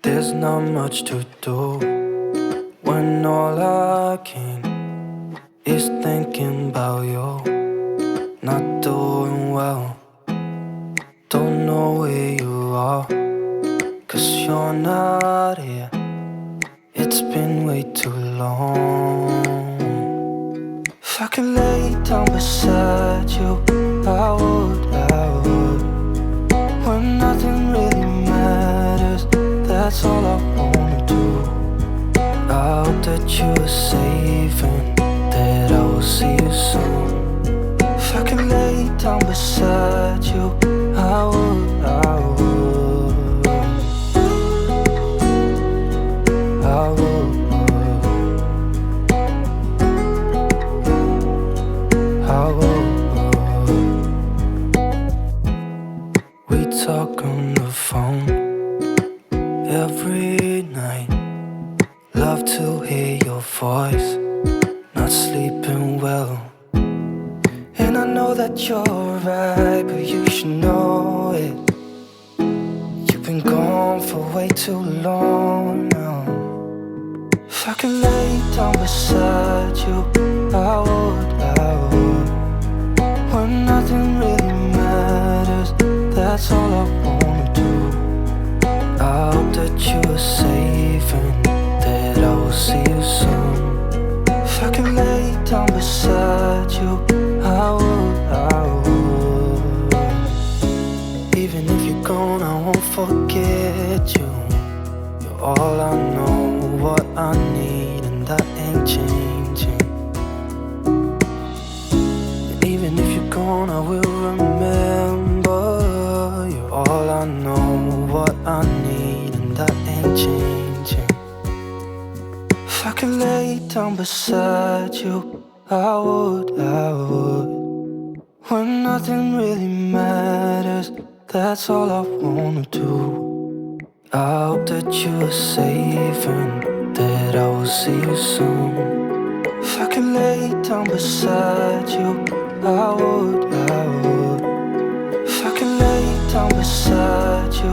There's not much to do when all I can is thinking about you. Not doing well, don't know where you are, 'cause you're not here. It's been way too long. If I could lay down beside you, I would. When nothing really matters, that's all I wanna do. I hope that you are safe and that I will see you soon. If I could lay down beside you, I would. I would. We talk on the phone every night. Love to hear your voice. Not sleeping well, and I know that you're right, but you should know it. You've been gone for way too long now. If I could lay down beside you, I would. When nothing really matters, that's all I wanna do. I hope that you are safe and that I will see you soon. If I could lay down beside you, I would. Even if you're gone, I won't forget you. You're all I know, what I need, and that ain't changing. And even if you're gone, I will remember. You're all I know, what I need, and that ain't changing. If I could lay down beside you, I would. When nothing really matters, that's all I wanna do. I hope that you are safe and that I will see you soon. If I could lay down beside you, I would. If I could lay down beside you,